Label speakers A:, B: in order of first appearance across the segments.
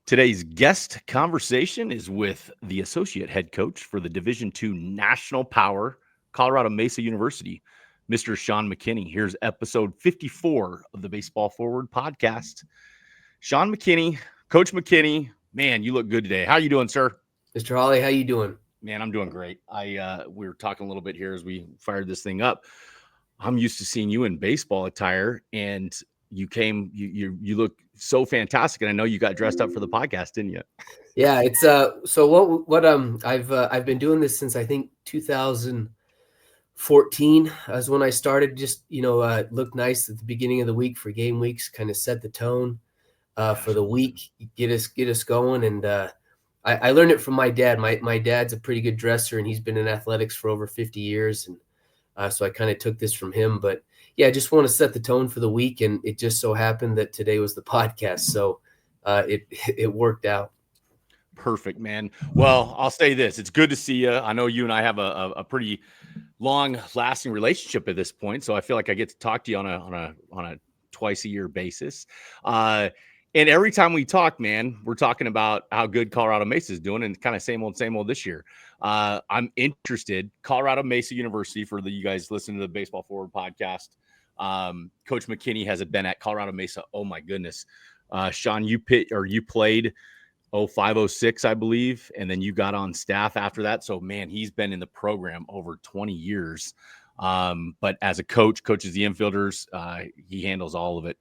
A: Today's guest conversation is with the associate head coach for the Division II National Power, Colorado Mesa University, Mr. Sean McKinney. Here's episode 54 of the Baseball Forward podcast. Sean McKinney, Coach McKinney, man, you look good today. How you doing, sir?
B: Mr. Hawley, how you doing?
A: Man, I'm doing great. We were talking a little bit here as we fired this thing up. I'm used to seeing you in baseball attire, and you look so fantastic. And I know you got dressed up for the podcast, didn't you?
B: Yeah, it's so what I've been doing this since I think 2014 is when I started. Just look nice at the beginning of the week for game weeks, kind of set the tone for the week, get us going. And I learned it from my dad. My dad's a pretty good dresser, and he's been in athletics for over 50 years, and so I kind of took this from him. But yeah, I just want to set the tone for the week, and it just so happened that today was the podcast, so it worked out.
A: Perfect, man. Well, I'll say this: it's good to see you. I know you and I have a pretty long-lasting relationship at this point, so I feel like I get to talk to you on a twice-a-year basis. And every time we talk, man, we're talking about how good Colorado Mesa is doing, and kind of same old this year. I'm interested. Colorado Mesa University, for you guys listening to the Baseball Forward podcast. Coach McKinney has been at Colorado Mesa. Oh my goodness, Sean, you played 05-06, I believe, and then you got on staff after that. So man, he's been in the program over 20 years. But as a coaches the infielders, he handles all of it.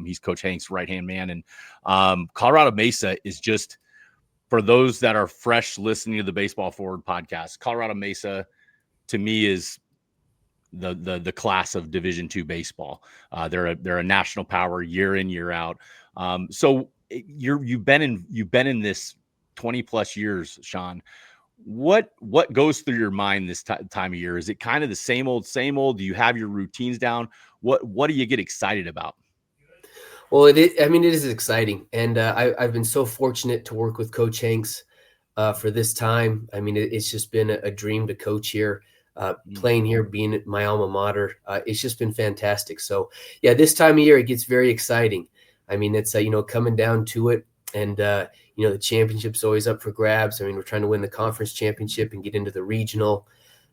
A: He's Coach Hank's right-hand man. And Colorado Mesa is just, for those that are fresh listening to the Baseball Forward podcast, Colorado Mesa to me is the class of Division II baseball. They're a national power year in, year out. So you've been in this 20 plus years, Sean. What goes through your mind this time of year? Is it kind of the same old? Do you have your routines down? What do you get excited about?
B: Well, it is exciting, and I've been so fortunate to work with Coach Hanks for this time. I mean, it's just been a dream to coach here, playing here, being at my alma mater. It's just been fantastic. So yeah, this time of year it gets very exciting. I mean, it's coming down to it, and the championship's always up for grabs. I mean, we're trying to win the conference championship and get into the regional.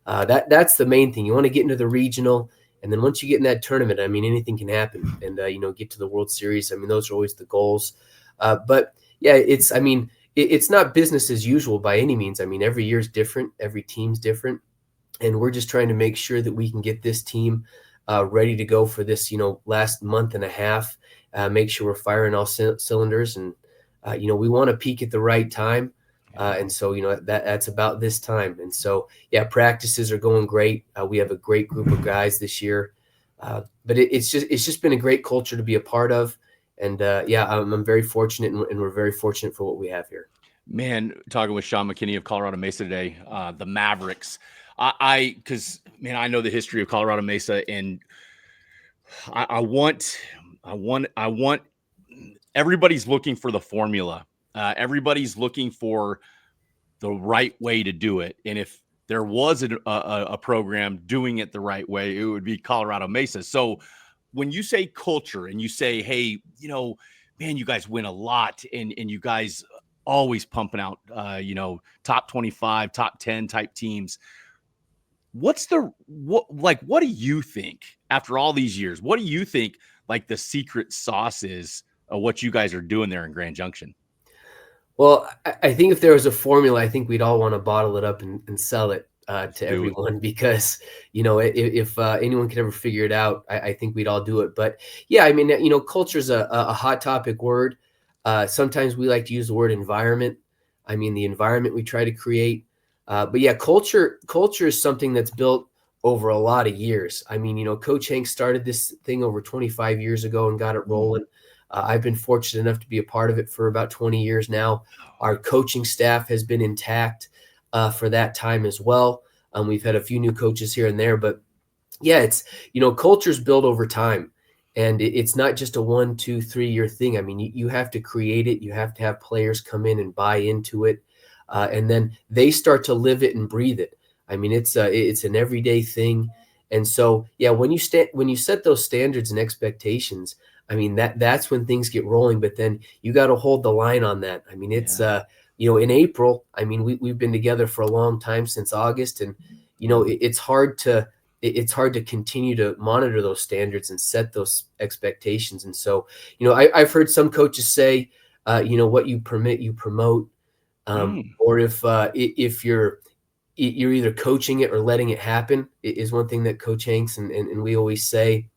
B: That's the main thing. You want to get into the regional, and then once you get in that tournament, I mean, anything can happen, and get to the World Series. I mean, those are always the goals. But yeah, it's not business as usual by any means. I mean, every year's different, every team's different, and we're just trying to make sure that we can get this team ready to go for this last month and a half. Make sure we're firing all cylinders, and we want to peak at the right time, and so that's about this time. And so yeah, practices are going great. We have a great group of guys this year, but it's just been a great culture to be a part of, and yeah, I'm very fortunate, and we're very fortunate for what we have here.
A: Man, talking with Sean McKinney of Colorado Mesa today, the Mavericks. Because man, I know the history of Colorado Mesa, and I want everybody's looking for the formula. Everybody's looking for the right way to do it. And if there was a program doing it the right way, it would be Colorado Mesa. So when you say culture and you say, hey, man, you guys win a lot, and you guys always pumping out, top 25, top 10 type teams. What do you think after all these years? What do you think like the secret sauce is of what you guys are doing there in Grand Junction?
B: Well, I think if there was a formula, I think we'd all want to bottle it up and sell it to everyone, because, if anyone could ever figure it out, I think we'd all do it. But yeah, I mean, culture is a hot topic word. Sometimes we like to use the word environment. I mean, the environment we try to create. But yeah, culture is something that's built over a lot of years. I mean, Coach Hank started this thing over 25 years ago and got it rolling. I've been fortunate enough to be a part of it for about 20 years now. Our coaching staff has been intact for that time as well. We've had a few new coaches here and there, but yeah, it's, culture's built over time, and it's not just a 1, 2, 3 year thing. I mean, you have to create it. You have to have players come in and buy into it. And then they start to live it and breathe it. I mean, it's an everyday thing. And so, yeah, when you set those standards and expectations, I mean, that's when things get rolling, but then you got to hold the line on that. I mean, it's, in April, I mean, we've been together for a long time, since August, and, it's hard to continue to monitor those standards and set those expectations. And so, I've heard some coaches say, what you permit, you promote. Or if you're either coaching it or letting it happen, is one thing that Coach Hanks and we always say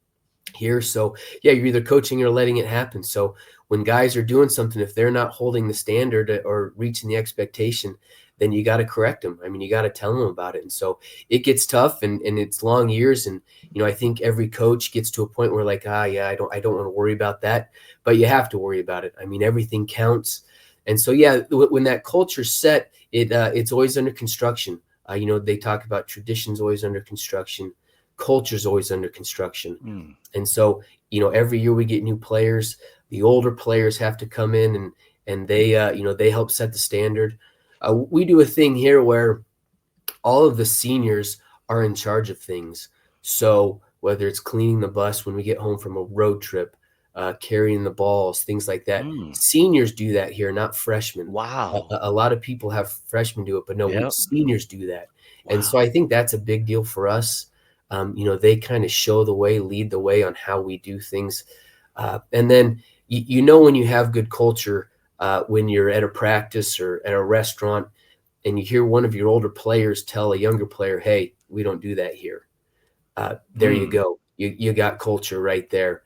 B: here. So yeah, you're either coaching or letting it happen. So when guys are doing something, if they're not holding the standard or reaching the expectation, then you got to correct them. I mean, you got to tell them about it. And so it gets tough, and it's long years. And, I think every coach gets to a point where like, I don't want to worry about that, but you have to worry about it. I mean, everything counts. And so, yeah, when that culture's set, it's always under construction. They talk about traditions always under construction, culture's always under construction. And so, every year we get new players. The older players have to come in and they, they help set the standard. We do a thing here where all of the seniors are in charge of things. So whether it's cleaning the bus when we get home from a road trip, carrying the balls, things like that. Seniors do that here, not freshmen.
A: Wow.
B: A lot of people have freshmen do it, but no, seniors do that.
A: Wow.
B: And so I think that's a big deal for us. They kind of show the way, lead the way on how we do things. And then, when you have good culture, when you're at a practice or at a restaurant and you hear one of your older players tell a younger player, hey, we don't do that here. There you go. You got culture right there.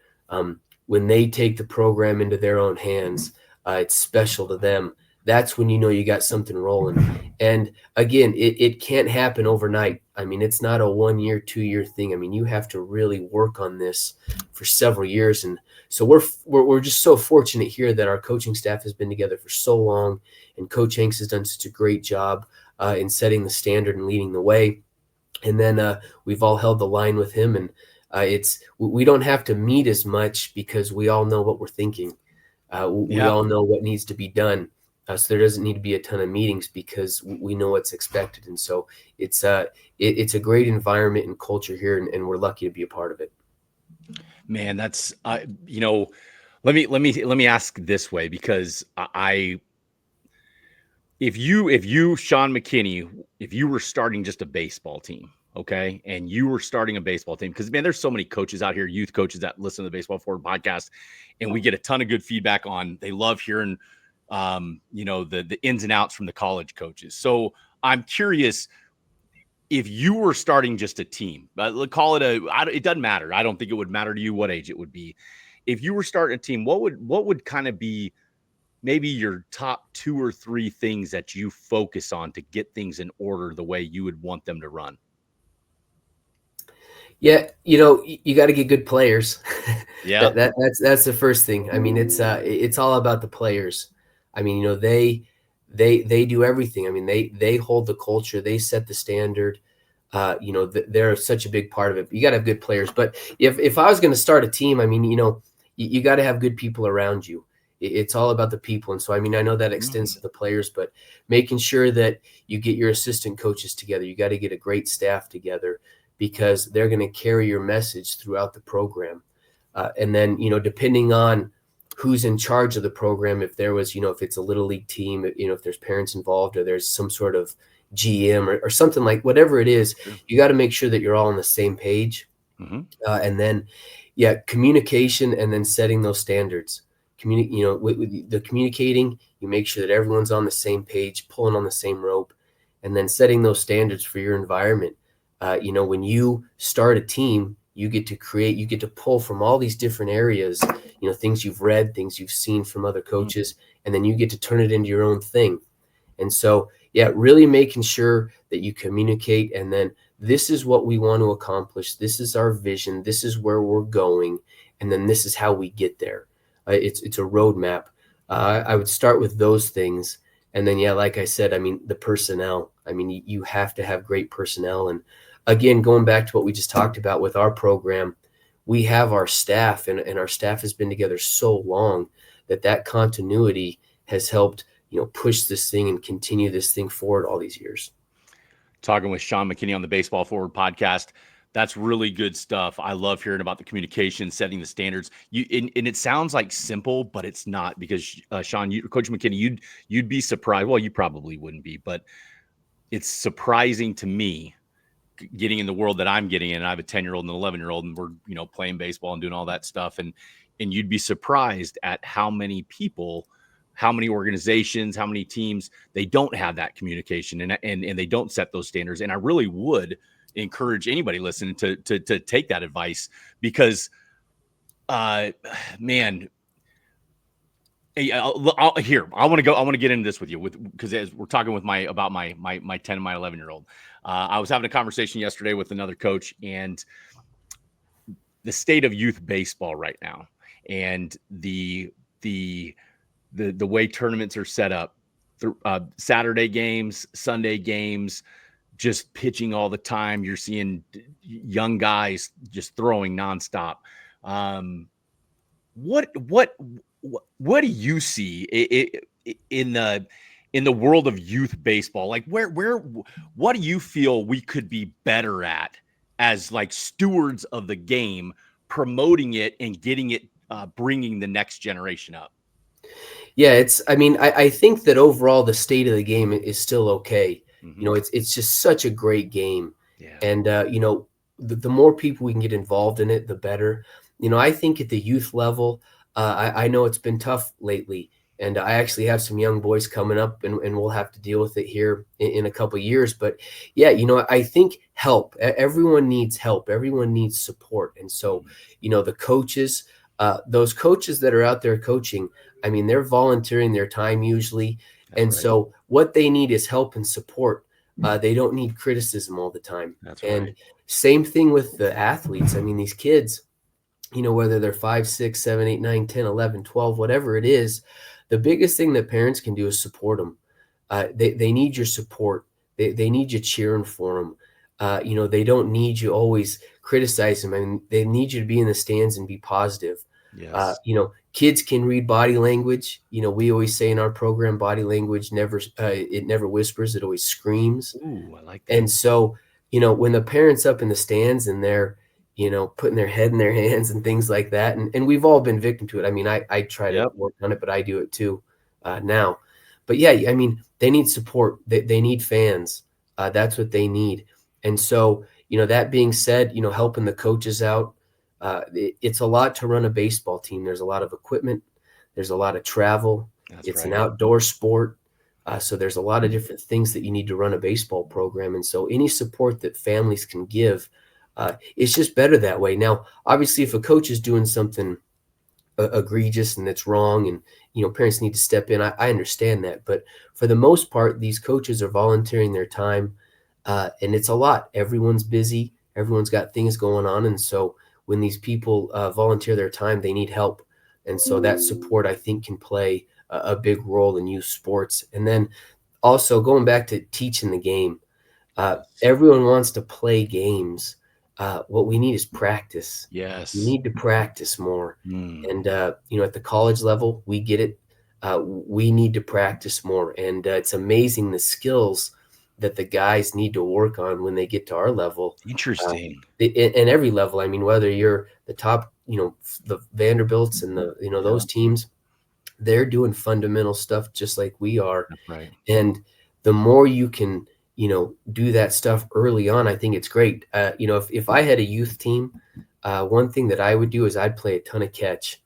B: When they take the program into their own hands, it's special to them. That's when you got something rolling. And again, it can't happen overnight. I mean, it's not a 1 year, 2 year thing. I mean, you have to really work on this for several years. And so we're just so fortunate here that our coaching staff has been together for so long, and Coach Hanks has done such a great job in setting the standard and leading the way. And then we've all held the line with him, and we don't have to meet as much because we all know what we're thinking. We all know what needs to be done. So there doesn't need to be a ton of meetings because we know what's expected. And so it's a great environment and culture here, and we're lucky to be a part of it.
A: Man, that's let me ask this way, because if you Sean McKinney, if you were starting just a baseball team, okay, and you were starting a baseball team, because man, there's so many coaches out here, youth coaches that listen to the Baseball Forward podcast, and we get a ton of good feedback on. They love hearing the ins and outs from the college coaches. So I'm curious, if you were starting just a team, call it it doesn't matter. I don't think it would matter to you what age it would be. If you were starting a team, what would kind of be maybe your top 2 or 3 things that you focus on to get things in order the way you would want them to run?
B: Yeah, you got to get good players.
A: Yeah,
B: that's the first thing. I mean, it's all about the players. I mean, they do everything. I mean, they hold the culture, they set the standard. They're such a big part of it. You got to have good players. But if I was going to start a team, I mean, you got to have good people around you. It's all about the people. And so, I mean, I know that extends to the players, but making sure that you get your assistant coaches together, you got to get a great staff together, because they're going to carry your message throughout the program. And then, depending on who's in charge of the program, if there was, if it's a little league team, if there's parents involved, or there's some sort of GM or something, like whatever it is, you got to make sure that you're all on the same page. And then, communication, and then setting those standards. With the communicating, you make sure that everyone's on the same page, pulling on the same rope, and then setting those standards for your environment. When you start a team, you get to pull from all these different areas, things you've read, things you've seen from other coaches, and then you get to turn it into your own thing. And so, really making sure that you communicate, and then this is what we want to accomplish. This is our vision. This is where we're going. And then this is how we get there. It's a roadmap. I would start with those things. And then, like I said, I mean, the personnel, I mean, you have to have great personnel. And again, going back to what we just talked about with our program, we have our staff, and our staff has been together so long that continuity has helped, push this thing and continue this thing forward all these years.
A: Talking with Sean McKinney on the Baseball Forward podcast. That's really good stuff. I love hearing about the communication, setting the standards. And it sounds like simple, but it's not, because Sean, Coach McKinney, you'd be surprised. Well, you probably wouldn't be, but it's surprising to me getting in the world that I'm getting in. I have a 10-year-old and an 11-year-old, and we're playing baseball and doing all that stuff. And you'd be surprised at how many people, how many organizations, how many teams, they don't have that communication and they don't set those standards. And I really would encourage anybody listening to take that advice, because man, I want to get into this with you, because as we're talking with my 10 and my 11-year-old, I was having a conversation yesterday with another coach, and the state of youth baseball right now, and the way tournaments are set up, Saturday games, Sunday games, just pitching all the time. You're seeing young guys just throwing nonstop. What do you see in the world of youth baseball? Like what do you feel we could be better at as like stewards of the game, promoting it and getting it, bringing the next generation up?
B: Yeah, I think that overall the state of the game is still okay.
A: Mm-hmm.
B: It's just such a great game.
A: Yeah.
B: And, the more people we can get involved in it, the better. I think at the youth level, I know it's been tough lately. And I actually have some young boys coming up, and we'll have to deal with it here in a couple of years. But yeah, I think help. Everyone needs help. Everyone needs support. And so, the coaches, those coaches that are out there coaching, they're volunteering their time usually.
A: That's
B: and
A: right.
B: So what they need is help and support. They don't need criticism all the time.
A: That's
B: and
A: right.
B: Same thing with the athletes. These kids, whether they're 5, 6, 7, 8, 9, 10, 11, 12, whatever it is, the biggest thing that parents can do is support them. They need your support. They need you cheering for them. They don't need you always criticize them. They need you to be in the stands and be positive.
A: Yes.
B: Kids can read body language. We always say in our program, body language never whispers, it always screams.
A: Ooh, I like that.
B: And so, when the parents up in the stands and they're, putting their head in their hands and things like that. And we've all been victim to it. I try to work on it, but I do it too now. But yeah, they need support. They need fans. That's what they need. And so, that being said, helping the coaches out, it's a lot to run a baseball team. There's a lot of equipment. There's a lot of travel. It's an outdoor sport. So there's a lot of different things that you need to run a baseball program. And so any support that families can give, it's just better that way. Now, obviously, if a coach is doing something egregious and that's wrong, and parents need to step in, I understand that. But for the most part, these coaches are volunteering their time, and it's a lot. Everyone's busy. Everyone's got things going on. And so when these people volunteer their time, they need help. And so that support, I think, can play a big role in youth sports. And then also going back to teaching the game, everyone wants to play games. What we need is practice.
A: Yes.
B: We need to practice more. And, at the college level, we get it. We need to practice more. And it's amazing the skills that the guys need to work on when they get to our level.
A: Interesting.
B: In every level. Whether you're the top, the Vanderbilts and the, those teams, they're doing fundamental stuff just like we are.
A: That's right.
B: And the more you can, do that stuff early on, I think it's great. If I had a youth team, one thing that I would do is I'd play a ton of catch.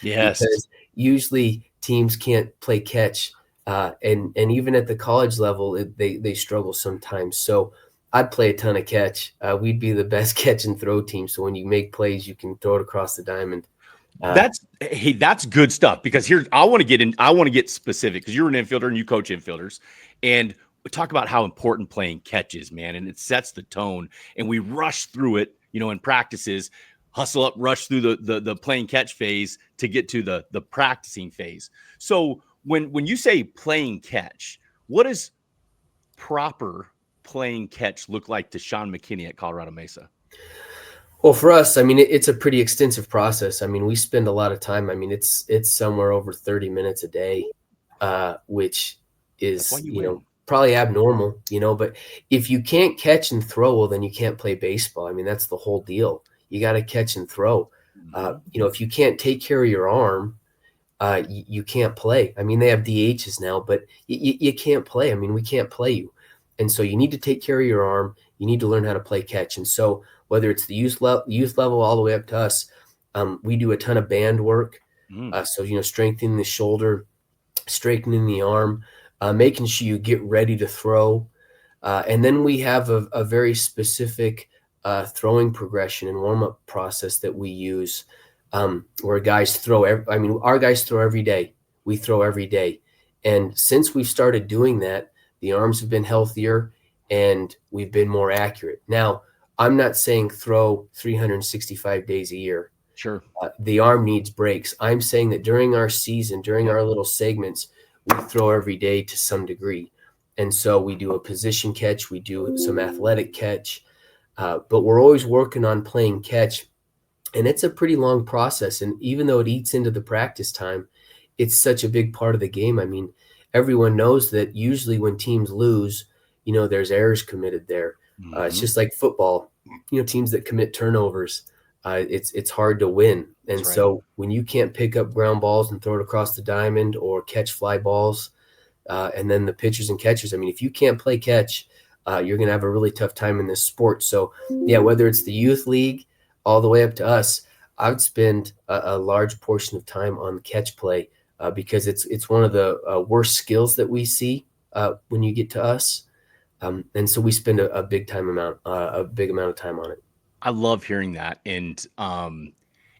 A: Yes.
B: Because usually teams can't play catch. And even at the college level, they struggle sometimes. So I'd play a ton of catch. We'd be the best catch and throw team. So when you make plays, you can throw it across the diamond.
A: That's good stuff, because here I want to get specific, because you're an infielder and you coach infielders, and we talk about how important playing catch is, man. And it sets the tone, and we rush through it, in practices, hustle up, rush through the playing catch phase to get to the practicing phase. So when you say playing catch, what does proper playing catch look like to Sean McKinney at Colorado Mesa?
B: Well, for us, it's a pretty extensive process. We spend a lot of time. It's somewhere over 30 minutes a day, which is, probably abnormal, but if you can't catch and throw, well, then you can't play baseball. I mean, that's the whole deal. You got to catch and throw. If you can't take care of your arm, you can't play. I mean, they have DHs now, but you can't play. I mean, we can't play you. And so you need to take care of your arm. You need to learn how to play catch. And so whether it's the youth level all the way up to us, we do a ton of band work. So, strengthening the shoulder, straightening the arm, making sure you get ready to throw. And then we have a very specific throwing progression and warm-up process that we use, where guys throw. Our guys throw every day. We throw every day. And since we've started doing that, the arms have been healthier and we've been more accurate. Now, I'm not saying throw 365 days a year.
A: Sure.
B: The arm needs breaks. I'm saying that during our season, during our little segments, we throw every day to some degree. And so we do a position catch, we do some athletic catch, but we're always working on playing catch. And it's a pretty long process. And even though it eats into the practice time, it's such a big part of the game. I mean, everyone knows that usually when teams lose, there's errors committed there. It's just like football, teams that commit turnovers, it's hard to win. And so when you can't pick up ground balls and throw it across the diamond or catch fly balls, and then the pitchers and catchers, I mean, if you can't play catch, you're going to have a really tough time in this sport. So yeah, whether it's the youth league all the way up to us, I would spend a large portion of time on catch play, because it's one of the worst skills that we see when you get to us. And so we spend a big amount of time on it.
A: I love hearing that. And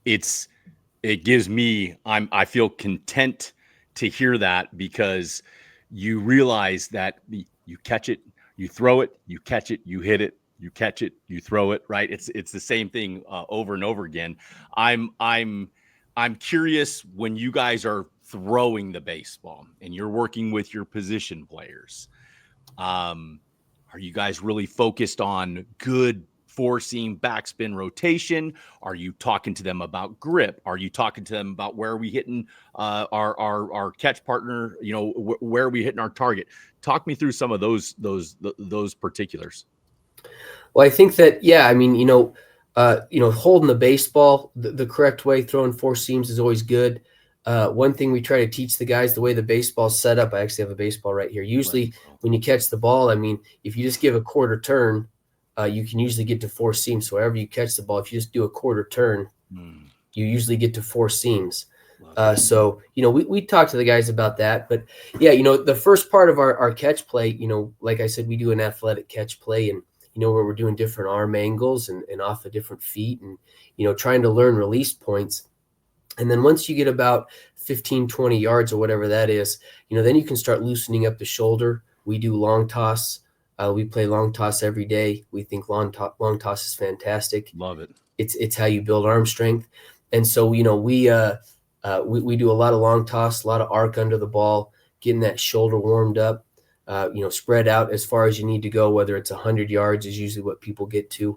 A: it gives me, I feel content to hear that, because you realize that you catch it, you throw it, you catch it, you hit it, you catch it, you throw it, right? It's the same thing over and over again. I'm curious, when you guys are throwing the baseball and you're working with your position players, are you guys really focused on good four-seam backspin rotation? Are you talking to them about grip? Are you talking to them about where are we hitting our catch partner? Where are we hitting our target? Talk me through some of those particulars.
B: Well, I think that, yeah, I mean, holding the baseball the correct way, throwing four seams is always good. One thing we try to teach the guys, the way the baseball's set up, I actually have a baseball right here. Usually when you catch the ball, I mean, if you just give a quarter turn, you can usually get to four seams. So wherever you catch the ball, if you just do a quarter turn, you usually get to four seams. So, we talk to the guys about that. But yeah, the first part of our catch play, like I said, we do an athletic catch play, and, where we're doing different arm angles and off of different feet, and, trying to learn release points. And then once you get about 15, 20 yards or whatever that is, then you can start loosening up the shoulder. We do long toss. We play long toss every day. We think long toss is fantastic.
A: Love it.
B: It's how you build arm strength. And so, we do a lot of long toss, a lot of arc under the ball, getting that shoulder warmed up, spread out as far as you need to go, whether it's 100 yards is usually what people get to.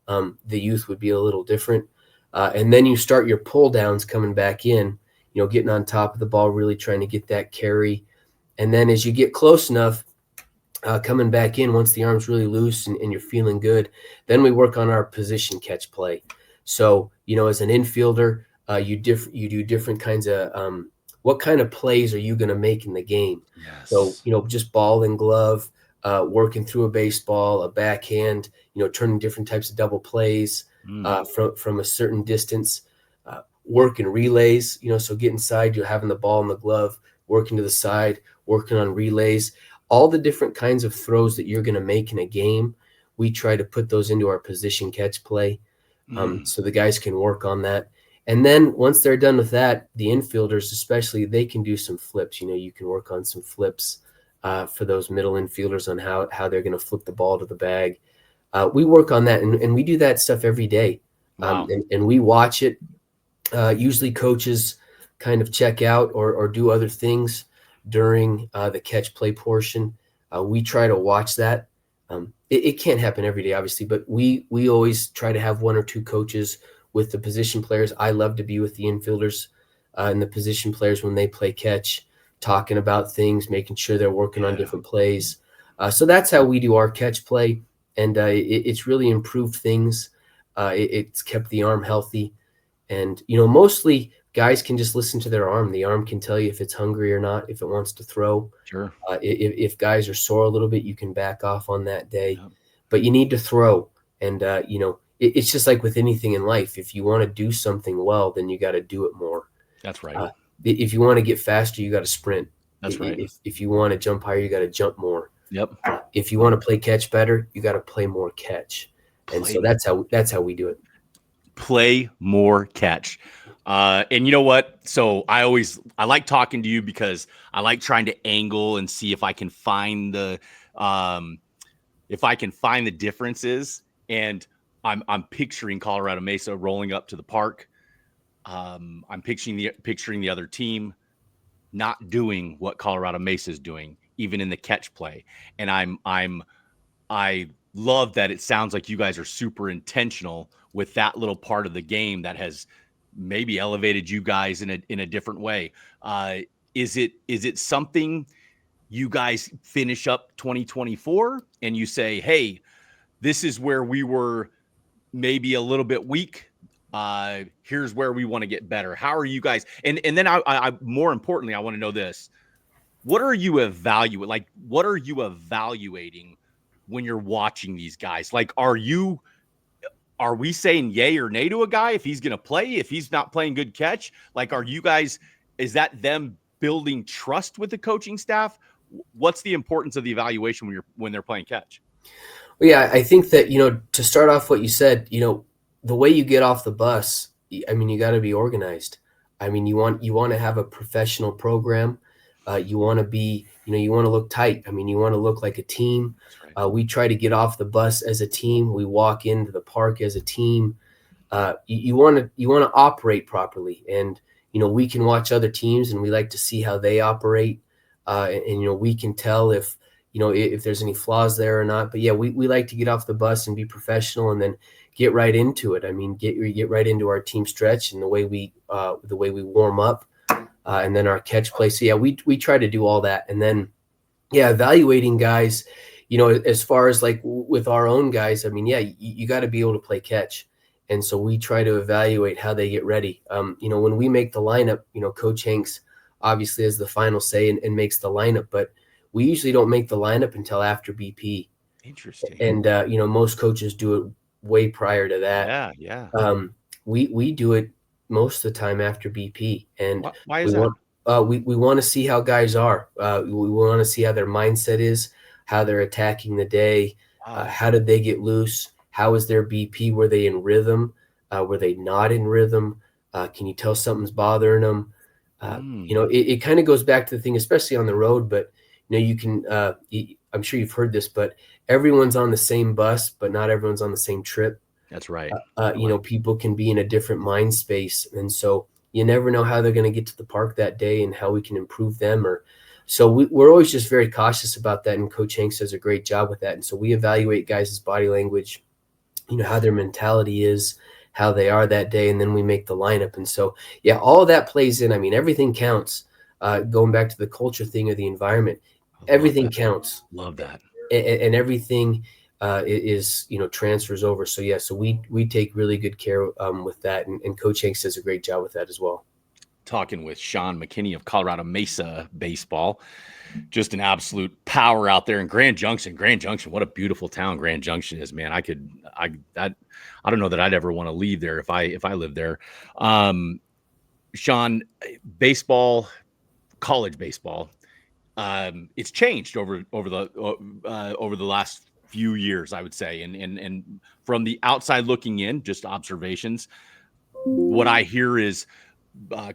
B: The youth would be a little different. And then you start your pull downs coming back in, getting on top of the ball, really trying to get that carry. And then as you get close enough, coming back in, once the arm's really loose and you're feeling good, then we work on our position catch play. So, as an infielder, you do different kinds of what kind of plays are you going to make in the game? Yes. So, just ball and glove, working through a baseball, a backhand, turning different types of double plays from a certain distance, working relays, so get inside, you're having the ball in the glove, working to the side, working on relays, all the different kinds of throws that you're going to make in a game. We try to put those into our position catch play, so the guys can work on that. And then once they're done with that, the infielders especially, they can do some flips. You can work on some flips for those middle infielders on how they're going to flip the ball to the bag. We work on that, and we do that stuff every day.
A: Wow.
B: And we watch it. Usually coaches kind of check out or do other things during the catch play portion. We try to watch that. It can't happen every day, obviously, but we always try to have one or two coaches with the position players. I love to be with the infielders and the position players when they play catch, talking about things, making sure they're working on different plays. So that's how we do our catch play, and it's really improved things. It's kept the arm healthy, and mostly guys can just listen to their arm. The arm can tell you if it's hungry or not, if it wants to throw.
A: Sure.
B: If guys are sore a little bit, you can back off on that day,
A: Yep.
B: but you need to throw. And it's just like with anything in life. If you want to do something well, then you got to do it more.
A: That's right.
B: If you want to get faster, you got to sprint.
A: That's right.
B: If you want to jump higher, you got to jump more.
A: Yep.
B: If you want to play catch better, you got to play more catch. And so that's how we do it.
A: Play more catch. And you know what? So I like talking to you because I like trying to angle and see if I can find the differences. And I'm picturing Colorado Mesa rolling up to the park. I'm picturing the other team not doing what Colorado Mesa is doing, even in the catch play. And I love that it sounds like you guys are super intentional with that little part of the game that has maybe elevated you guys in a different way. Is it something you guys finish up 2024 and you say, hey, this is where we were maybe a little bit weak. Here's where we want to get better. How are you guys? And then I more importantly, I want to know this. What are you evaluating? Like, what are you evaluating when you're watching these guys? Like, are we saying yay or nay to a guy if he's going to play, if he's not playing good catch? Like, are you guys, is that them building trust with the coaching staff? What's the importance of the evaluation when they're playing catch?
B: Well, yeah, I think that, to start off what you said, the way you get off the bus, I mean, you got to be organized. I mean, you want to have a professional program. You want to be, you want to look tight. I mean, you want to look like a team. Right. We try to get off the bus as a team. We walk into the park as a team. You want to operate properly, and we can watch other teams, and we like to see how they operate, and we can tell if there's any flaws there or not. But yeah, we like to get off the bus and be professional, and then get right into it. I mean, get right into our team stretch and the way we warm up, and then our catch play. So yeah, we try to do all that, and then evaluating guys. As far as like with our own guys, I mean, you got to be able to play catch, and so we try to evaluate how they get ready. When we make the lineup, Coach Hanks obviously has the final say and makes the lineup, but we usually don't make the lineup until after BP.
A: Interesting.
B: And most coaches do it way prior to that.
A: Yeah.
B: We do it most of the time after BP, and
A: why is that?
B: We want to see how guys are. We want to see how their mindset is, how they're attacking the day. How did they get loose? How is their BP? Were they in rhythm? Were they not in rhythm? Can you tell something's bothering them? It kind of goes back to the thing, especially on the road, but you can, I'm sure you've heard this, but everyone's on the same bus, but not everyone's on the same trip.
A: That's right.
B: People can be in a different mind space. And so you never know how they're going to get to the park that day and how we can improve them. So we're always just very cautious about that. And Coach Hanks does a great job with that. And so we evaluate guys' body language, how their mentality is, how they are that day. And then we make the lineup. And so, all of that plays in. I mean, everything counts. Going back to the culture thing or the environment, everything counts.
A: Love that.
B: And everything is transfers over. So so we take really good care with that, and Coach Hanks does a great job with that as well.
A: Talking with Sean McKinney of Colorado Mesa baseball, just an absolute power out there in Grand Junction. What a beautiful town Grand Junction is, man. I don't know that I'd ever want to leave there if I lived there. Sean, baseball, college baseball, it's changed over the last few years, I would say, and from the outside looking in, just observations, what I hear is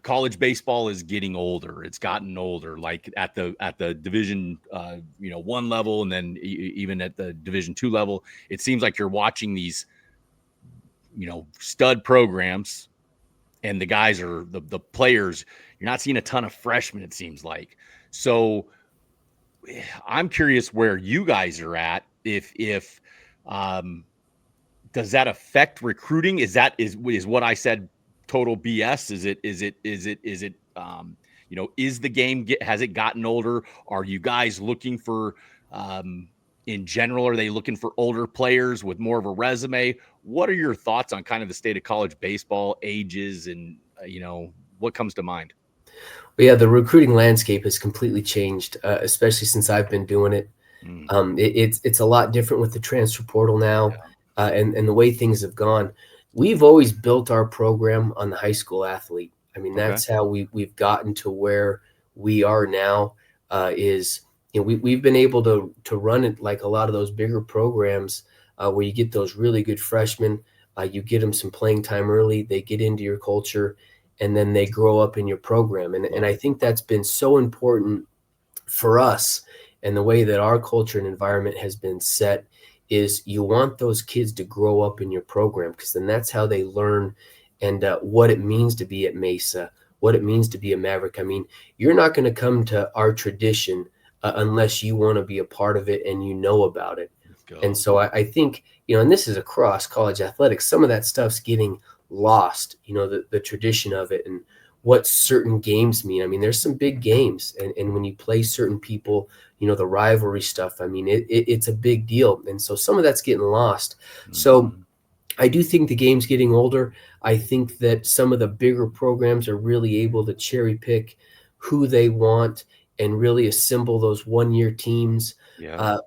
A: college baseball is getting older. It's gotten older, like at the Division 1 level, and then even at the Division 2 level. It seems like you're watching these stud programs, and the guys are the players. You're not seeing a ton of freshmen, it seems like. So I'm curious where you guys are at. If does that affect recruiting? Is what I said total BS? Is it is the game has it gotten older? Are you guys looking for in general? Are they looking for older players with more of a resume? What are your thoughts on kind of the state of college baseball, ages, and what comes to mind?
B: But yeah, the recruiting landscape has completely changed, especially since I've been doing it.
A: Mm,
B: It's a lot different with the transfer portal now,
A: yeah.
B: and the way things have gone. We've always built our program on the high school athlete. I mean,
A: Okay.
B: that's how we've gotten to where we are now. Is we've been able to run it like a lot of those bigger programs, where you get those really good freshmen. You get them some playing time early. They get into your culture, and then they grow up in your program. And
A: Love
B: I
A: it.
B: think that's been so important for us, and the way that our culture and environment has been set is you want those kids to grow up in your program, because then that's how they learn, and what it means to be at Mesa, what it means to be a Maverick. I mean, you're not going to come to our tradition unless you want to be a part of it and you know about it.
A: Let's
B: And
A: go.
B: so I think, and this is across college athletics, some of that stuff's getting lost, the tradition of it, and what certain games mean. I mean, there's some big games, and when you play certain people, the rivalry stuff, I mean, it's a big deal. And so some of that's getting lost. So
A: Mhm.
B: I do think the game's getting older. I think that some of the bigger programs are really able to cherry pick who they want and really assemble those 1 year teams.
A: Yeah.
B: Uh,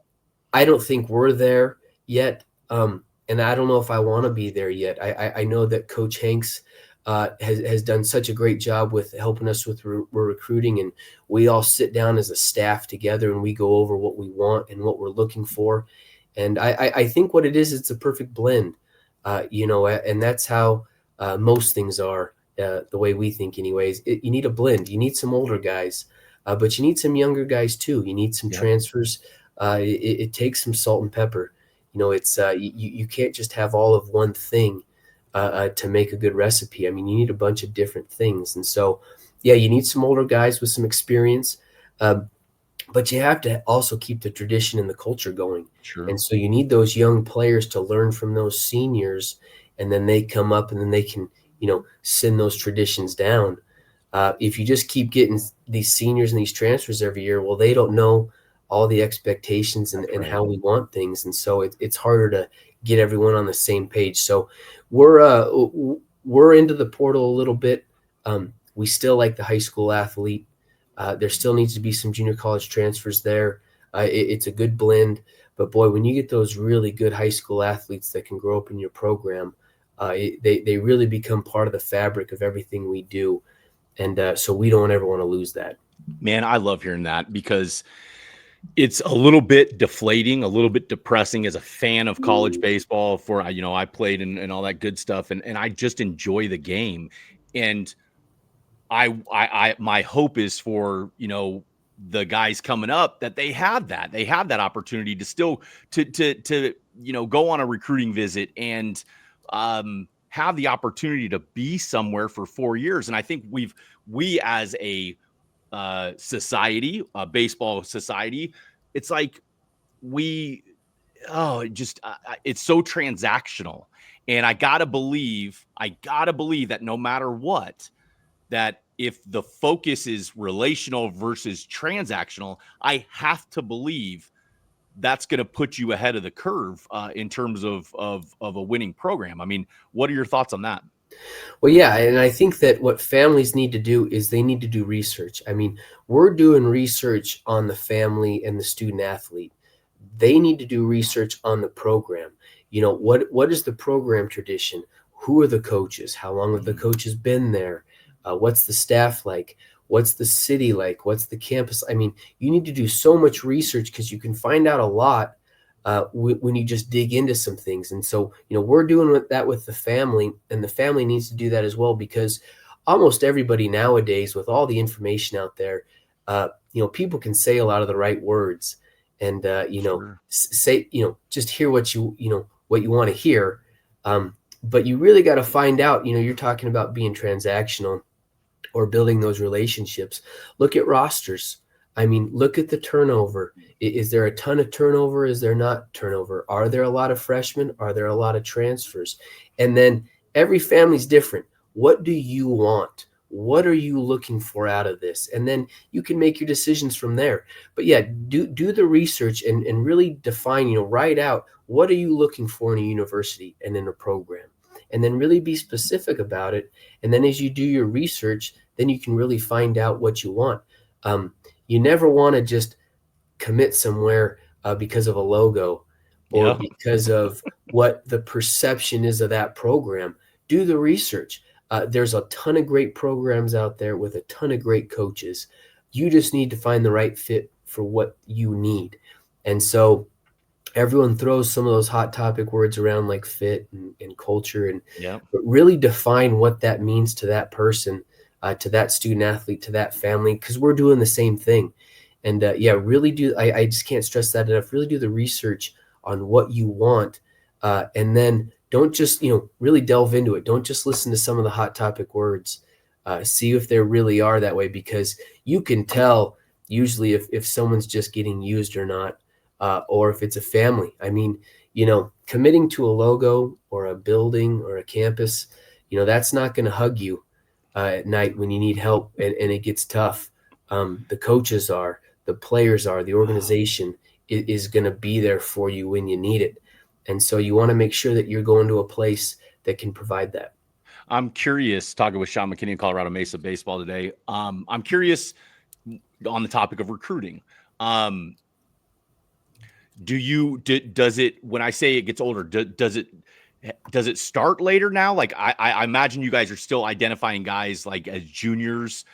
B: I don't think we're there yet, and I don't know if I want to be there yet. I know that Coach Hanks has done such a great job with helping us with recruiting, and we all sit down as a staff together and we go over what we want and what we're looking for. And I think what it is, it's a perfect blend, and that's how most things are. The way we think, anyways. You need a blend. You need some older guys, but you need some younger guys too. You need some
A: Yep.
B: transfers. It takes some salt and pepper. It's you can't just have all of one thing to make a good recipe. I mean, you need a bunch of different things, and so yeah, you need some older guys with some experience, um, but you have to also keep the tradition and the culture going.
A: Sure.
B: And so you need those young players to learn from those seniors, and then they come up and then they can send those traditions down. If you just keep getting these seniors and these transfers every year, well, they don't know all the expectations and,
A: That's
B: and
A: right.
B: how we want things. And so it's harder to get everyone on the same page. So we're into the portal a little bit. We still like the high school athlete. There still needs to be some junior college transfers there. It's a good blend. But boy, when you get those really good high school athletes that can grow up in your program, they really become part of the fabric of everything we do. And so we don't ever want to lose that.
A: Man, I love hearing that because it's a little bit deflating, a little bit depressing as a fan of college baseball. I played and all that good stuff, and I just enjoy the game. And my hope is for the guys coming up that they have that opportunity to still to go on a recruiting visit and have the opportunity to be somewhere for 4 years. And I think we as a society, a baseball society, it's like we just it's so transactional. And I gotta believe that no matter what, that if the focus is relational versus transactional, I have to believe that's going to put you ahead of the curve in terms of a winning program. I mean, what are your thoughts on that?
B: Well, yeah, and I think that what families need to do is they need to do research. I mean, we're doing research on the family and the student athlete. They need to do research on the program. What is the program tradition? Who are the coaches? How long have the
A: Mm,
B: coaches been there? What's the staff like? What's the city like? What's the campus? I mean, you need to do so much research because you can find out a lot when you just dig into some things. And so, we're doing that with the family, and the family needs to do that as well, because almost everybody nowadays, with all the information out there, people can say a lot of the right words, and
A: sure.
B: say, just hear what you want to hear. But you really got to find out. You're talking about being transactional or building those relationships. Look at rosters. I mean, look at the turnover. Is there a ton of turnover? Is there not turnover? Are there a lot of freshmen? Are there a lot of transfers? And then every family's different. What do you want? What are you looking for out of this? And then you can make your decisions from there. But yeah, do the research and really define, write out, what are you looking for in a university and in a program? And then really be specific about it. And then as you do your research, then you can really find out what you want. You never want to just commit somewhere because of a logo or because of what the perception is of that program. Do the research. There's a ton of great programs out there with a ton of great coaches. You just need to find the right fit for what you need. And so everyone throws some of those hot topic words around like fit and culture, but really define what that means to that person, to that student athlete, to that family, because we're doing the same thing. And really do. I just can't stress that enough. Really do the research on what you want, and then don't just really delve into it. Don't just listen to some of the hot topic words. See if they really are that way, because you can tell usually if someone's just getting used or not, or if it's a family. I mean, committing to a logo or a building or a campus, that's not going to hug you at night when you need help and it gets tough. The coaches are. The players are, the organization is going to be there for you when you need it. And so you want to make sure that you're going to a place that can provide that.
A: I'm curious, talking with Sean McKinney in Colorado Mesa baseball today. I'm curious on the topic of recruiting. Does it, when I say it gets older, does it start later now? Like I imagine you guys are still identifying guys like as juniors.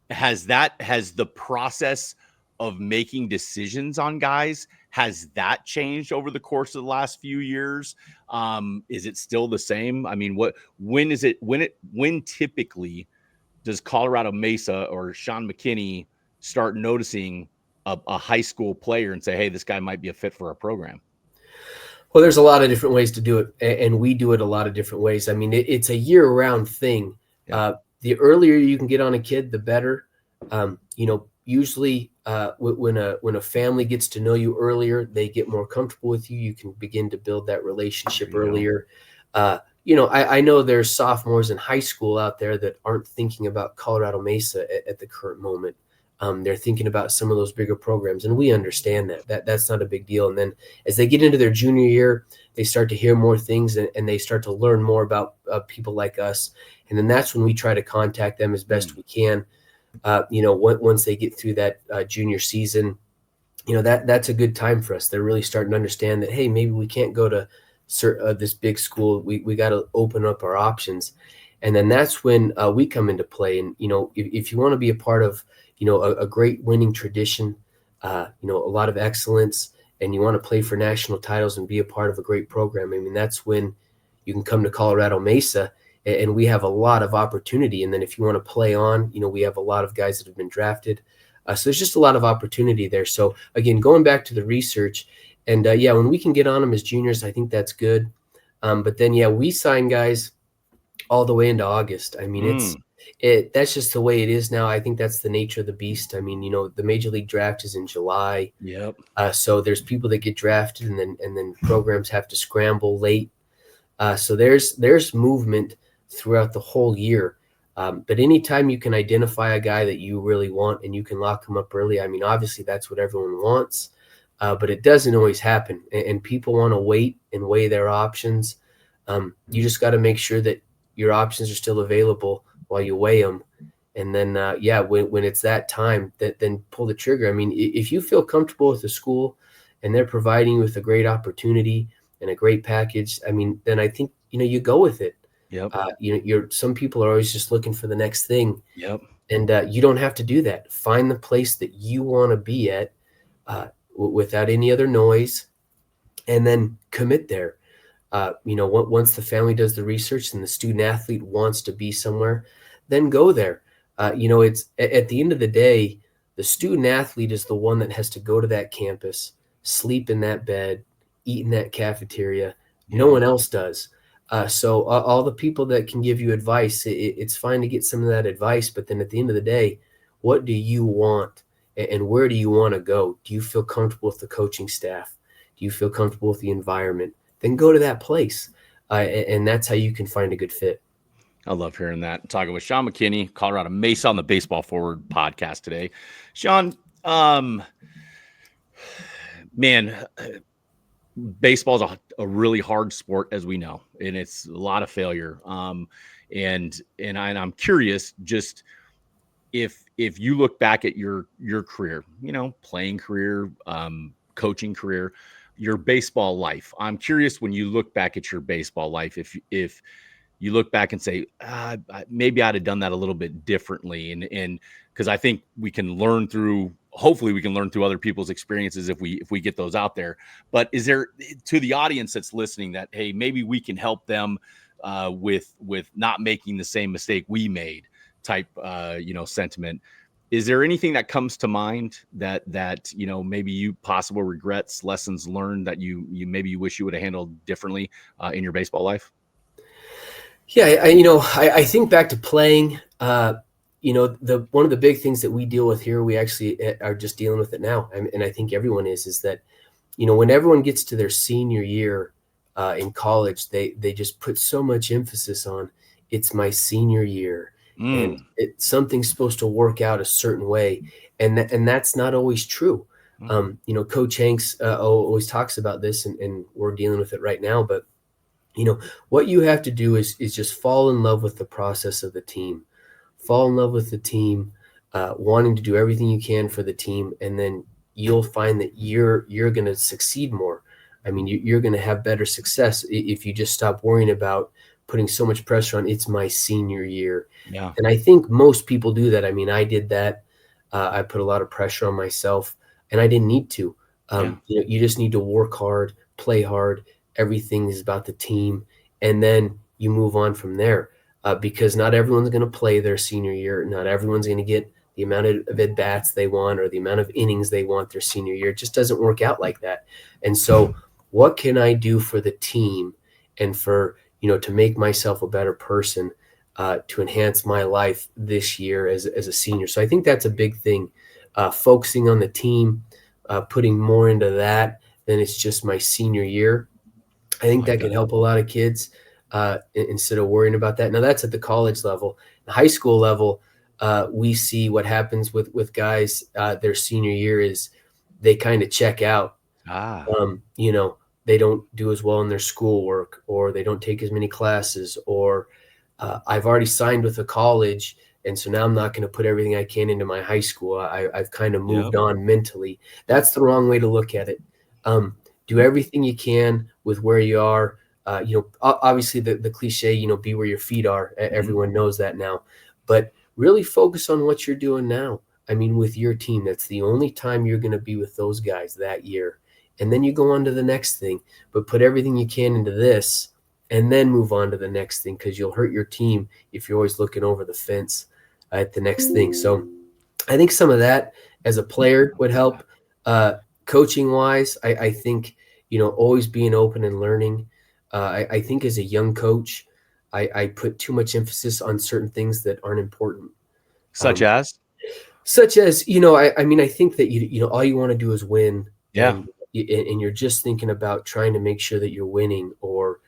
A: Has the process of making decisions on guys, has that changed over the course of the last few years? Is it still the same? I mean, when typically does Colorado Mesa or Sean McKinney start noticing a high school player and say, hey, this guy might be a fit for our program?
B: Well, there's a lot of different ways to do it, and we do it a lot of different ways. I mean, it's a year-round thing. Yeah. The earlier you can get on a kid, the better. Usually when a family gets to know you earlier, they get more comfortable with you. You can begin to build that relationship earlier. I know there's sophomores in high school out there that aren't thinking about Colorado Mesa at the current moment. They're thinking about some of those bigger programs, and we understand that's not a big deal. And then as they get into their junior year, they start to hear more things and they start to learn more about people like us. And then that's when we try to contact them as best we can. Once they get through that junior season, that's a good time for us. They're really starting to understand that, hey, maybe we can't go to this big school. We got to open up our options. And then that's when we come into play. And, if you want to be a part of, a great winning tradition, a lot of excellence, and you want to play for national titles and be a part of a great program, I mean, that's when you can come to Colorado Mesa. And we have a lot of opportunity. And then if you want to play on, we have a lot of guys that have been drafted. So there's just a lot of opportunity there. So again, going back to the research, and when we can get on them as juniors, I think that's good. But then, we sign guys all the way into August. I mean, that's just the way it is now. I think that's the nature of the beast. I mean, the Major League draft is in July. Yep. So there's people that get drafted and then programs have to scramble late. So there's movement throughout the whole year. But anytime you can identify a guy that you really want and you can lock him up early, I mean, obviously that's what everyone wants, but it doesn't always happen. And people want to wait and weigh their options. You just got to make sure that your options are still available while you weigh them. And then, when it's that time, then pull the trigger. I mean, if you feel comfortable with the school and they're providing you with a great opportunity and a great package, I mean, then I think, you go with it. Yep. Some people are always just looking for the next thing. Yep. And you don't have to do that. Find the place that you want to be at without any other noise, and then commit there. Once the family does the research and the student athlete wants to be somewhere, then go there. It's at the end of the day, the student athlete is the one that has to go to that campus, sleep in that bed, eat in that cafeteria. Yeah. No one else does. So all the people that can give you advice, it's fine to get some of that advice, but then at the end of the day, what do you want and where do you want to go? Do you feel comfortable with the coaching staff? Do you feel comfortable with the environment? Then go to that place. And that's how you can find a good fit.
A: I love hearing that. I'm talking with Sean McKinney, Colorado Mesa on the Baseball Forward podcast today. Sean, man, baseball is a really hard sport, as we know, and it's a lot of failure. And I'm curious, just if you look back at your career, playing career, coaching career, your baseball life. I'm curious, when you look back at your baseball life, if you look back and say, maybe I'd have done that a little bit differently. And because I think hopefully we can learn through other people's experiences if we get those out there. But is there, to the audience that's listening, that, hey, maybe we can help them with not making the same mistake we made type, sentiment? Is there anything that comes to mind that maybe you possible regrets, lessons learned that you maybe you wish you would have handled differently in your baseball life?
B: Yeah, I think back to playing. One of the big things that we deal with here, we actually are just dealing with it now, and I think everyone is that, when everyone gets to their senior year in college, they just put so much emphasis on, it's my senior year, and something's supposed to work out a certain way, and that's not always true. Coach Hanks always talks about this, and we're dealing with it right now, but what you have to do is just fall in love with the process of the team, fall in love with the team, wanting to do everything you can for the team. And then you'll find that you're going to succeed more. I mean, you're going to have better success if you just stop worrying about putting so much pressure on, it's my senior year.
A: Yeah.
B: And I think most people do that. I mean, I did that. I put a lot of pressure on myself, and I didn't need to. You just need to work hard, play hard. Everything is about the team, and then you move on from there, because not everyone's going to play their senior year. Not everyone's going to get the amount of at-bats they want or the amount of innings they want their senior year. It just doesn't work out like that. And so what can I do for the team and for, to make myself a better person, to enhance my life this year as a senior? So I think that's a big thing, focusing on the team, putting more into that than it's just my senior year. I think that can help a lot of kids instead of worrying about that. Now, that's at the college level. The high school level, we see what happens with guys. Their senior year is they kind of check out. They don't do as well in their schoolwork, or they don't take as many classes, or I've already signed with a college, and so now I'm not going to put everything I can into my high school. I've kind of moved on mentally. That's the wrong way to look at it. Do everything you can with where you are. Obviously the cliche, be where your feet are. Everyone knows that now, but really focus on what you're doing now. I mean, with your team, that's the only time you're going to be with those guys that year. And then you go on to the next thing, but put everything you can into this and then move on to the next thing, because you'll hurt your team if you're always looking over the fence at the next thing. So I think some of that as a player would help. Coaching wise, I think, always being open and learning. I think as a young coach, I put too much emphasis on certain things that aren't important.
A: Such as,
B: I think that, all you want to do is win.
A: Yeah.
B: And you're just thinking about trying to make sure that you're winning, or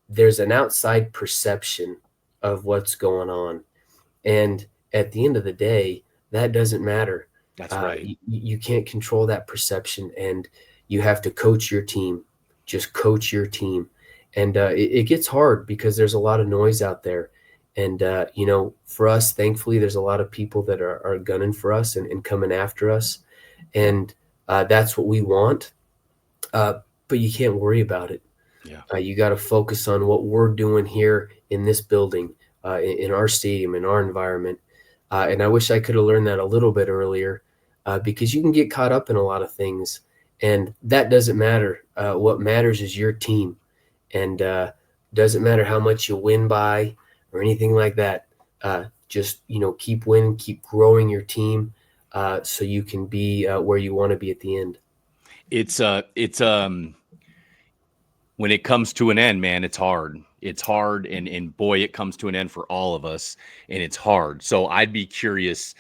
B: there's an outside perception of what's going on. And at the end of the day, that doesn't matter.
A: That's right.
B: You can't control that perception, and you have to coach your team. Just coach your team. And it gets hard because there's a lot of noise out there. And, for us, thankfully, there's a lot of people that are gunning for us and coming after us. And that's what we want. But you can't worry about it.
A: Yeah.
B: You got to focus on what we're doing here in this building, in our stadium, in our environment. And I wish I could have learned that a little bit earlier, because you can get caught up in a lot of things, and that doesn't matter. What matters is your team, and doesn't matter how much you win by or anything like that. Just, keep winning, keep growing your team, so you can be where you want to be at the end.
A: It's when it comes to an end, man, it's hard. It's hard. And boy, it comes to an end for all of us, and it's hard. So I'd be curious,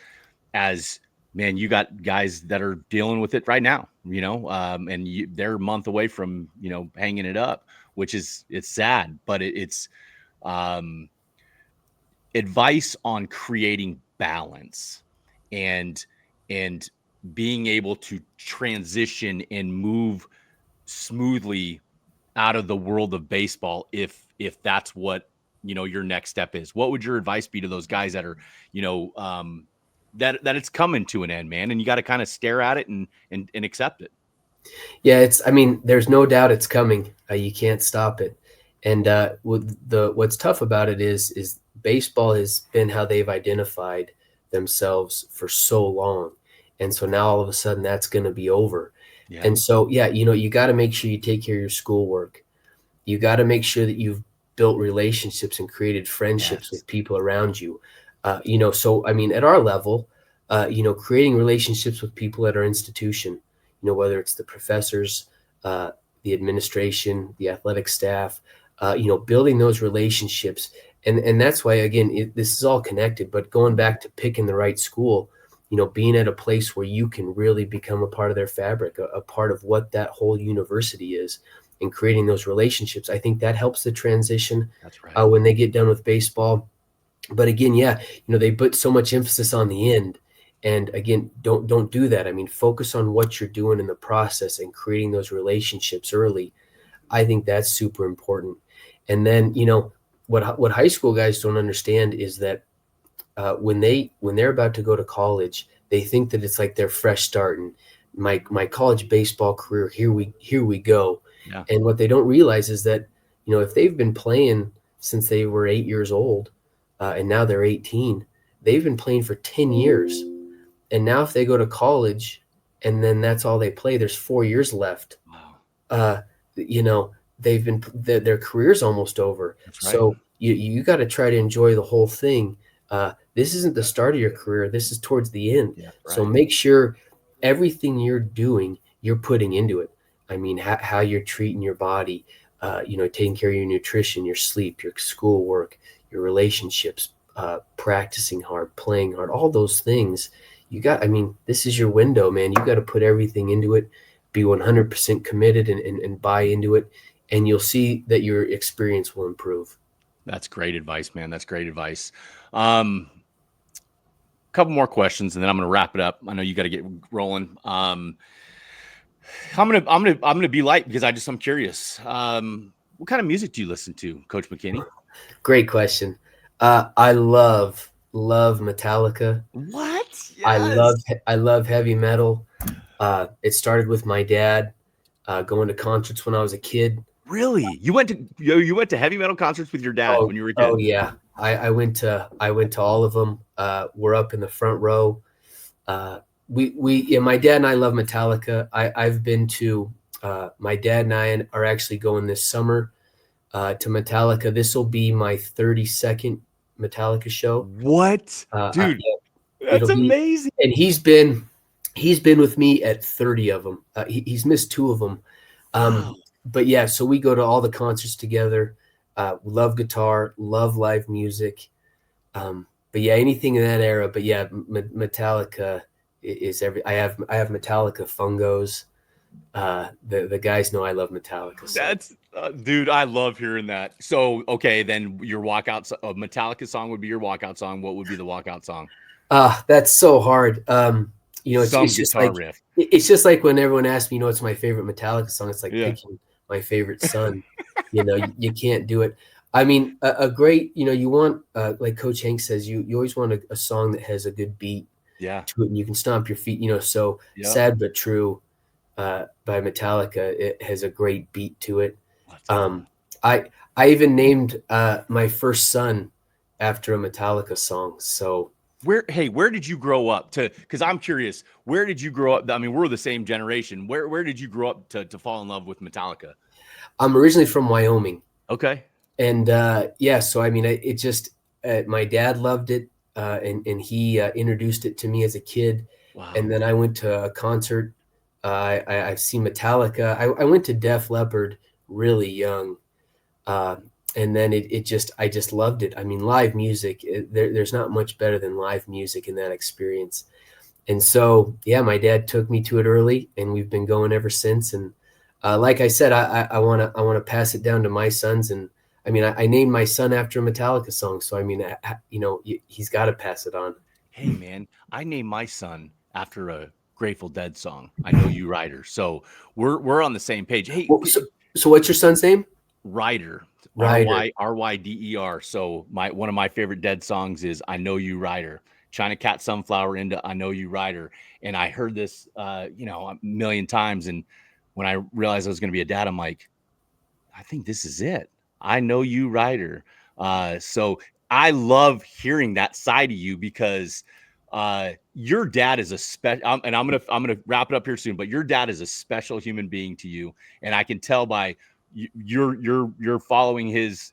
A: as man, you got guys that are dealing with it right now, and they're a month away from, hanging it up, which is, it's sad, but it's advice on creating balance and and being able to transition and move smoothly out of the world of baseball if that's what your next step is. What would your advice be to those guys that are that it's coming to an end, man, and you got to kind of stare at it and accept it?
B: Yeah, I mean, there's no doubt it's coming. You can't stop it. And what's tough about it is baseball has been how they've identified themselves for so long. And so now all of a sudden that's going to be over.
A: Yeah.
B: And so, yeah, you got to make sure you take care of your schoolwork. You got to make sure that you've built relationships and created friendships
A: Yes.
B: with people around you. So, I mean, at our level, creating relationships with people at our institution, whether it's the professors, the administration, the athletic staff, building those relationships. And that's why, again, this is all connected, but going back to picking the right school, being at a place where you can really become a part of their fabric, a part of what that whole university is, and creating those relationships. I think that helps the transition.
A: That's right.
B: When they get done with baseball. But again, yeah, they put so much emphasis on the end. And again, don't do that. I mean, focus on what you're doing in the process and creating those relationships early. I think that's super important. And then, what high school guys don't understand is that when they're about to go to college, they think that it's like their fresh start and my college baseball career. Here we go.
A: Yeah.
B: And what they don't realize is that if they've been playing since they were 8 years old, and now they're 18, they've been playing for 10 years. And now if they go to college and then that's all they play, there's 4 years left.
A: Wow.
B: Their career's almost over.
A: That's right.
B: So you got to try to enjoy the whole thing. This isn't the start of your career. This is towards the end.
A: Yeah, right.
B: So make sure everything you're doing, you're putting into it. I mean, how you're treating your body, taking care of your nutrition, your sleep, your schoolwork, your relationships, practicing hard, playing hard, all those things. This is your window, man. You got to put everything into it, be 100% committed and buy into it. And you'll see that your experience will improve.
A: That's great advice, man. That's great advice. Couple more questions and then I'm going to wrap it up. I know you got to get rolling. I'm going to be light because I'm curious. What kind of music do you listen to, Coach McKinney?
B: Great question. I love Metallica.
A: What? Yes.
B: I love heavy metal. It started with my dad going to concerts when I was a kid.
A: Really? You went to heavy metal concerts with your dad when you were a kid?
B: Oh yeah. I went to all of them. We're up in the front row. My dad and I love Metallica. I've been to my dad and I are actually going this summer to Metallica. This will be my 32nd Metallica show.
A: What? Dude, that's amazing.
B: And he's been with me at 30 of them. He's missed 2 of them.
A: Wow.
B: But yeah, so we go to all the concerts together. Love guitar, love live music. But yeah, anything in that era. But yeah, Metallica is I have Metallica fungos. The guys know I love Metallica. So.
A: That's dude, I love hearing that. So okay, then your walkout Metallica song would be your walkout song. What would be the walkout song?
B: That's so hard. It's just like
A: riff.
B: It's just like when everyone asks me, what's my favorite Metallica song? It's like picking my favorite son. You can't do it. I mean, a great, you want, like Coach Hank says, you always want a song that has a good beat to it, and you can stomp your feet, so Sad But True by Metallica, it has a great beat to it. I even named my first son after a Metallica song. So
A: where did you grow up because I'm curious, where did you grow up? I mean, we're the same generation. Where did you grow up to fall in love with Metallica?
B: I'm originally from Wyoming.
A: Okay.
B: And so I mean, it just my dad loved it, and he introduced it to me as a kid.
A: Wow.
B: And then I went to a concert. I've seen Metallica. I went to Def Leppard really young, and then I just loved it. I mean, live music. There's not much better than live music in that experience. And so yeah, my dad took me to it early, and we've been going ever since. And like I said, I want to pass it down to my sons, and I mean, I named my son after a Metallica song. So, I mean, he's got to pass it on.
A: Hey, man, I named my son after a Grateful Dead song. I know you, Ryder. So we're on the same page. Hey,
B: Well, so what's your son's name?
A: Ryder,
B: Ryder.
A: Ryder. So one of my favorite Dead songs is "I Know You, Ryder." China Cat Sunflower into "I Know You, Ryder," and I heard this, a million times. And when I realized I was going to be a dad, I'm like, I think this is it. I know you, Ryder. So I love hearing that side of you because your dad is a special. And I'm gonna wrap it up here soon. But your dad is a special human being to you, and I can tell by you're following his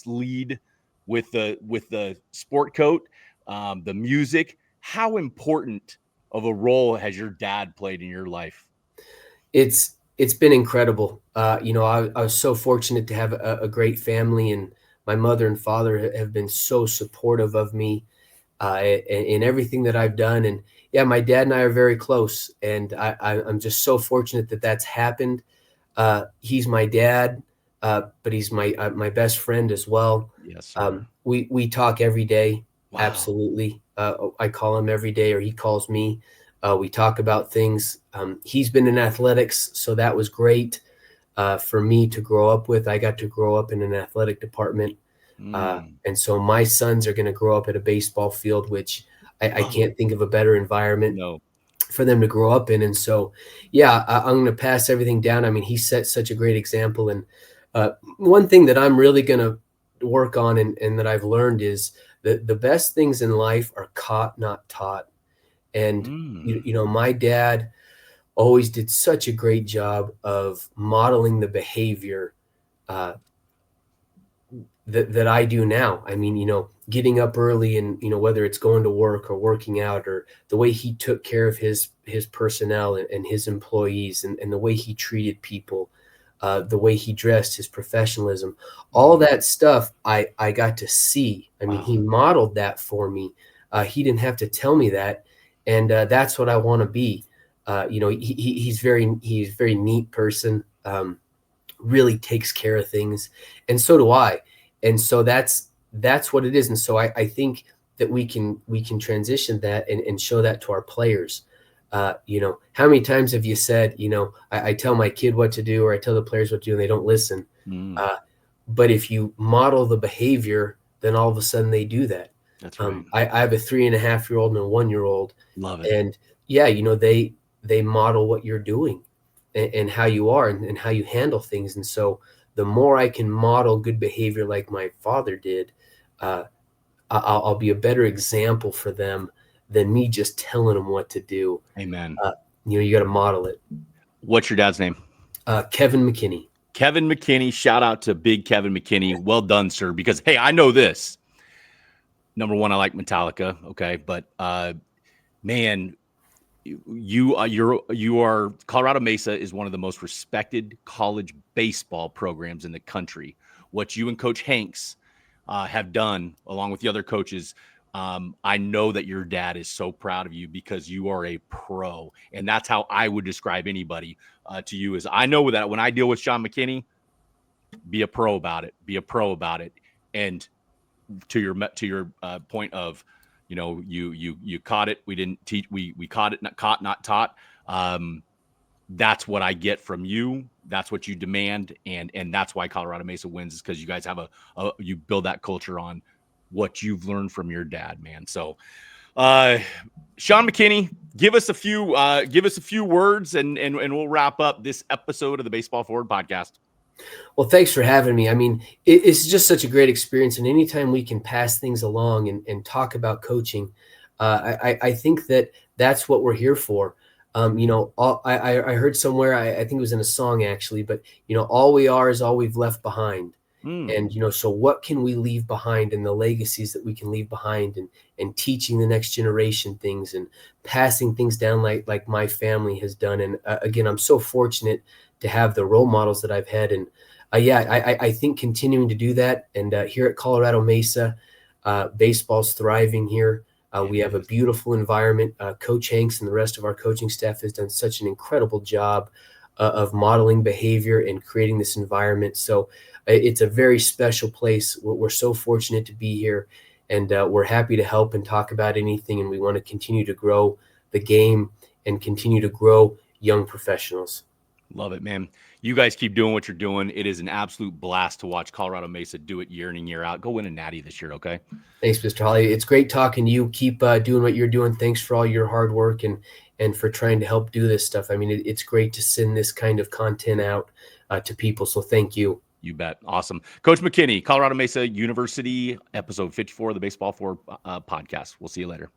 A: lead with the sport coat, the music. How important of a role has your dad played in your life?
B: It's been incredible. I was so fortunate to have a great family, and my mother and father have been so supportive of me in everything that I've done. And yeah, my dad and I are very close, and I'm just so fortunate that that's happened. He's my dad, but he's my best friend as well.
A: Yes, sir.
B: We talk every day.
A: Wow.
B: Absolutely. I call him every day, or he calls me. We talk about things. He's been in athletics, so that was great for me to grow up with. I got to grow up in an athletic department. And so my sons are going to grow up at a baseball field, which I can't think of a better environment for them to grow up in. And so, yeah, I'm going to pass everything down. I mean, he set such a great example. And one thing that I'm really going to work on and that I've learned is the best things in life are caught, not taught. And, my dad always did such a great job of modeling the behavior that I do now. I mean, getting up early and, whether it's going to work or working out, or the way he took care of his personnel and his employees, and the way he treated people, the way he dressed, his professionalism, all that stuff I got to see. I mean, he modeled that for me. He didn't have to tell me that. And that's what I want to be. He's very neat person, really takes care of things. And so do I. And so that's what it is. And so I think that we can transition that and show that to our players. How many times have you said, I tell my kid what to do, or I tell the players what to do, and they don't listen. But if you model the behavior, then all of a sudden they do that.
A: That's right.
B: I have a 3.5-year-old and a 1-year-old.
A: Love it.
B: And yeah, they model what you're doing and how you are and how you handle things. And so the more I can model good behavior like my father did, I'll be a better example for them than me just telling them what to do.
A: Amen.
B: You got to model it.
A: What's your dad's name?
B: Kevin McKinney.
A: Kevin McKinney. Shout out to big Kevin McKinney. Well done, sir. Because, hey, I know this. Number one, I like Metallica. Okay. But, man, you are Colorado Mesa is one of the most respected college baseball programs in the country. What you and Coach Hanks have done, along with the other coaches, I know that your dad is so proud of you because you are a pro, and that's how I would describe anybody to you. Is I know that when I deal with Sean McKinney, be a pro about it. Be a pro about it. And to your point of, you caught it. We didn't teach. We caught it, not caught, not taught. That's what I get from you. That's what you demand. And that's why Colorado Mesa wins, is because you guys have you build that culture on what you've learned from your dad, man. So, Sean McKinney, give us a few words and we'll wrap up this episode of the Baseball Forward podcast.
B: Well, thanks for having me. I mean, it's just such a great experience. And anytime we can pass things along and talk about coaching, I think that's what we're here for. I heard somewhere, I think it was in a song actually, but, all we are is all we've left behind. And, so what can we leave behind, and the legacies that we can leave behind, and teaching the next generation things and passing things down like my family has done. And again, I'm so fortunate to have the role models that I've had. And I think continuing to do that. And here at Colorado Mesa, baseball's thriving here. We have a beautiful environment. Coach Hanks and the rest of our coaching staff has done such an incredible job of modeling behavior and creating this environment. So it's a very special place. We're so fortunate to be here, and we're happy to help and talk about anything. And we want to continue to grow the game and continue to grow young professionals.
A: Love it, man. You guys keep doing what you're doing. It is an absolute blast to watch Colorado Mesa do it year in and year out. Go win a natty this year, okay?
B: Thanks, Mr. Hawley. It's great talking to you. Keep doing what you're doing. Thanks for all your hard work and for trying to help do this stuff. I mean, it's great to send this kind of content out to people. So thank you.
A: You bet. Awesome. Coach McKinney, Colorado Mesa University, episode 54 of the Baseball 4 podcast. We'll see you later.